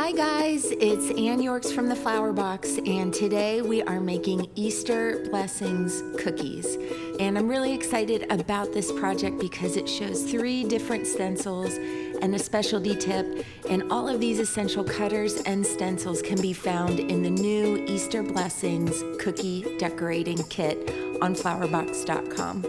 Hi guys, it's Ann Yorks from the Flower Box, and today we are making Easter Blessings cookies. And I'm really excited about this project because it shows 3 different stencils and a specialty tip, and all of these essential cutters and stencils can be found in the new Easter Blessings cookie decorating kit on flowerbox.com.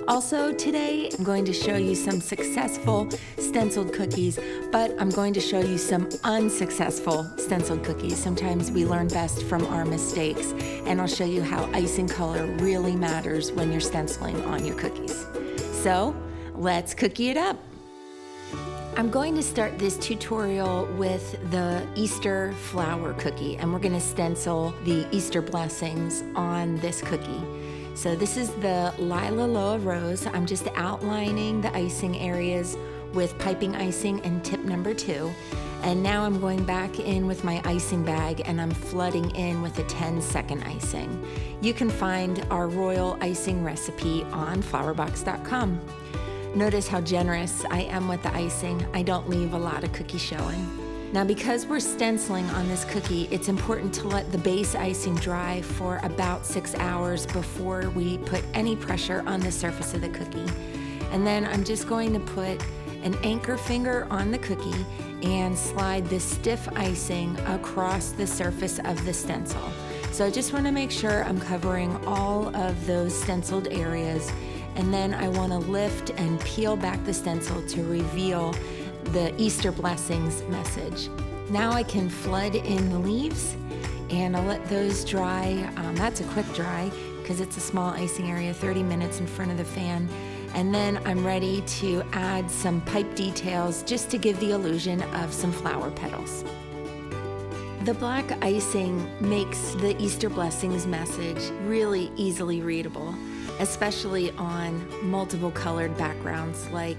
Also today, I'm going to show you some successful stenciled cookies, but I'm going to show you some unsuccessful stenciled cookies. Sometimes we learn best from our mistakes, and I'll show you how icing color really matters when you're stenciling on your cookies. So let's cookie it up. I'm going to start this tutorial with the Easter flower cookie, and we're going to stencil the Easter blessings on this cookie. So this is the Lila Loa Rose. I'm just outlining the icing areas with piping icing and tip number 2. And now I'm going back in with my icing bag and I'm flooding in with a 10-second icing. You can find our royal icing recipe on flowerbox.com. Notice how generous I am with the icing. I don't leave a lot of cookie showing. Now, because we're stenciling on this cookie, it's important to let the base icing dry for about 6 hours before we put any pressure on the surface of the cookie. And then I'm just going to put an anchor finger on the cookie and slide the stiff icing across the surface of the stencil. So I just want to make sure I'm covering all of those stenciled areas, and then I want to lift and peel back the stencil to reveal the Easter Blessings message. Now I can flood in the leaves and I'll let those dry. That's a quick dry because it's a small icing area, 30 minutes in front of the fan. And then I'm ready to add some pipe details just to give the illusion of some flower petals. The black icing makes the Easter Blessings message really easily readable, especially on multiple colored backgrounds like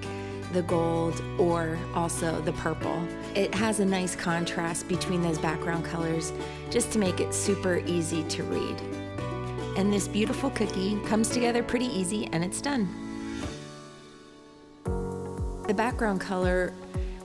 the gold or also the purple. It has a nice contrast between those background colors just to make it super easy to read. And this beautiful cookie comes together pretty easy and it's done. The background color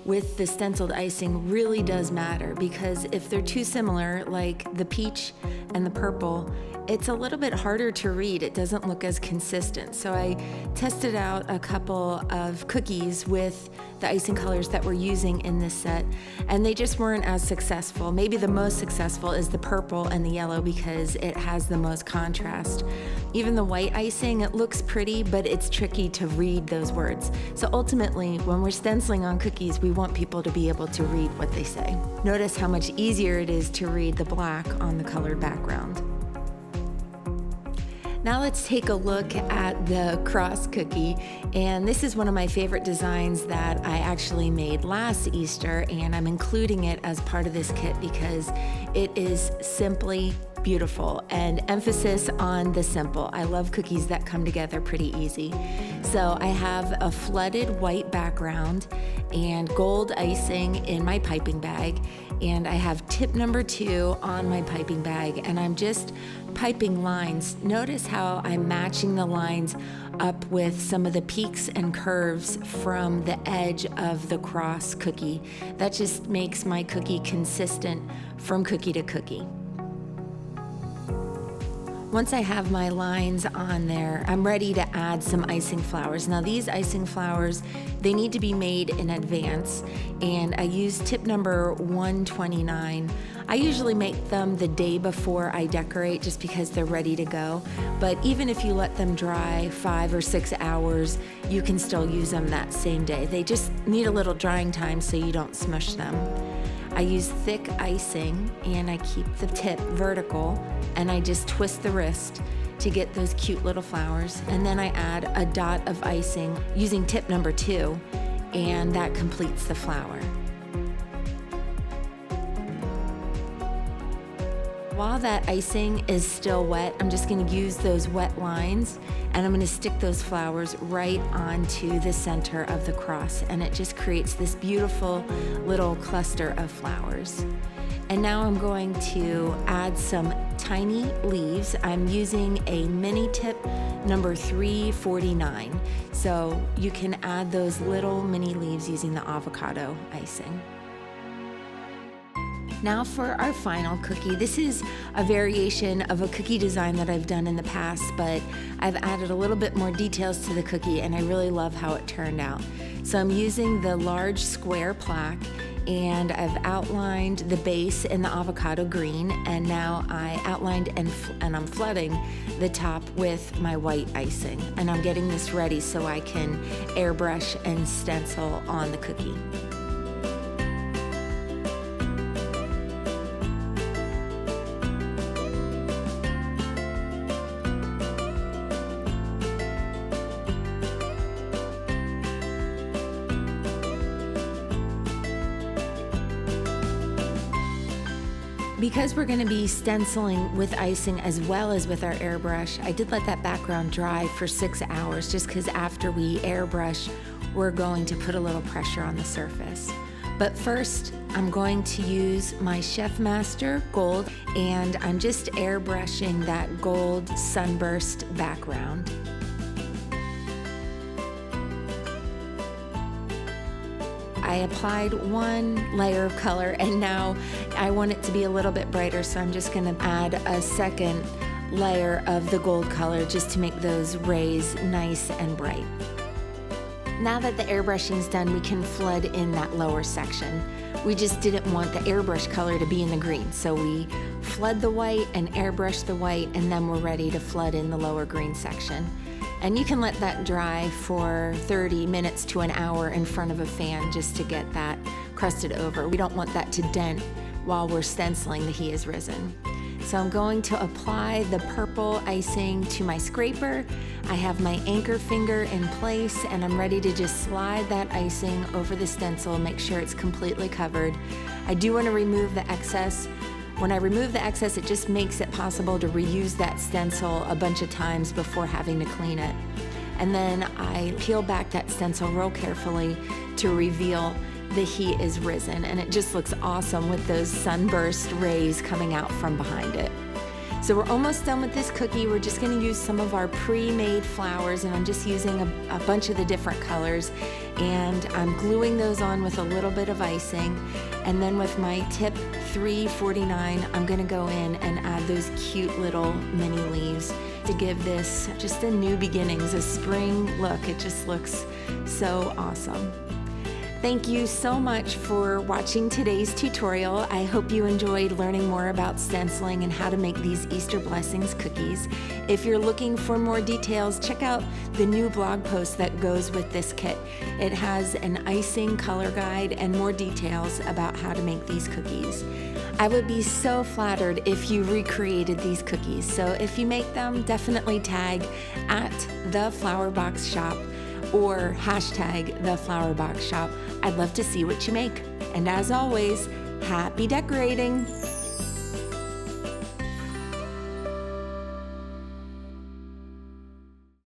with the stenciled icing really does matter, because if they're too similar, like the peach and the purple, it's a little bit harder to read. It doesn't look as consistent. So I tested out a couple of cookies with the icing colors that we're using in this set, and they just weren't as successful. Maybe the most successful is the purple and the yellow because it has the most contrast. Even the white icing, it looks pretty, but it's tricky to read those words. So ultimately, when we're stenciling on cookies, we want people to be able to read what they say. Notice how much easier it is to read the black on the colored background. Now let's take a look at the cross cookie, and this is one of my favorite designs that I actually made last Easter, and I'm including it as part of this kit because it is simply beautiful, and emphasis on the simple. I love cookies that come together pretty easy. So I have a flooded white background and gold icing in my piping bag, and I have tip number 2 on my piping bag, and I'm just piping lines. Notice how I'm matching the lines up with some of the peaks and curves from the edge of the cross cookie. That just makes my cookie consistent from cookie to cookie. Once I have my lines on there, I'm ready to add some icing flowers. Now these icing flowers, they need to be made in advance, and I use tip number 129. I usually make them the day before I decorate just because they're ready to go, but even if you let them dry 5 or 6 hours, you can still use them that same day. They just need a little drying time so you don't smush them. I use thick icing and I keep the tip vertical, and I just twist the wrist to get those cute little flowers. And then I add a dot of icing using tip number 2, and that completes the flower. While that icing is still wet, I'm just going to use those wet lines and I'm going to stick those flowers right onto the center of the cross, and it just creates this beautiful little cluster of flowers. And now I'm going to add some tiny leaves. I'm using a mini tip number 349. So you can add those little mini leaves using the avocado icing. Now for our final cookie. This is a variation of a cookie design that I've done in the past, but I've added a little bit more details to the cookie and I really love how it turned out. So I'm using the large square plaque and I've outlined the base in the avocado green, and now I outlined and I'm flooding the top with my white icing. And I'm getting this ready so I can airbrush and stencil on the cookie. Because we're going to be stenciling with icing as well as with our airbrush, I did let that background dry for 6 hours just because after we airbrush, we're going to put a little pressure on the surface. But first, I'm going to use my Chef Master Gold, and I'm just airbrushing that gold sunburst background. I applied one layer of color and now I want it to be a little bit brighter, so I'm just going to add a second layer of the gold color just to make those rays nice and bright. Now that the airbrushing is done, we can flood in that lower section. We just didn't want the airbrush color to be in the green, so we flood the white and airbrush the white, and then we're ready to flood in the lower green section. And you can let that dry for 30 minutes to an hour in front of a fan just to get that crusted over. We don't want that to dent while we're stenciling the He Is Risen. So I'm going to apply the purple icing to my scraper. I have my anchor finger in place and I'm ready to just slide that icing over the stencil, make sure it's completely covered. I do want to remove the excess. When I remove the excess, it just makes it possible to reuse that stencil a bunch of times before having to clean it. And then I peel back that stencil real carefully to reveal the He Is Risen, and it just looks awesome with those sunburst rays coming out from behind it. So we're almost done with this cookie. We're just going to use some of our pre-made flowers, and I'm just using a bunch of the different colors, and I'm gluing those on with a little bit of icing. And then with my tip 349, I'm going to go in and add those cute little mini leaves to give this just a new beginnings, a spring look. It just looks so awesome. Thank you so much for watching today's tutorial. I hope you enjoyed learning more about stenciling and how to make these Easter Blessings cookies. If you're looking for more details, check out the new blog post that goes with this kit. It has an icing color guide and more details about how to make these cookies. I would be so flattered if you recreated these cookies. So if you make them, definitely tag @theflowerboxshop or #theflowerboxshop. I'd love to see what you make. And as always, happy decorating!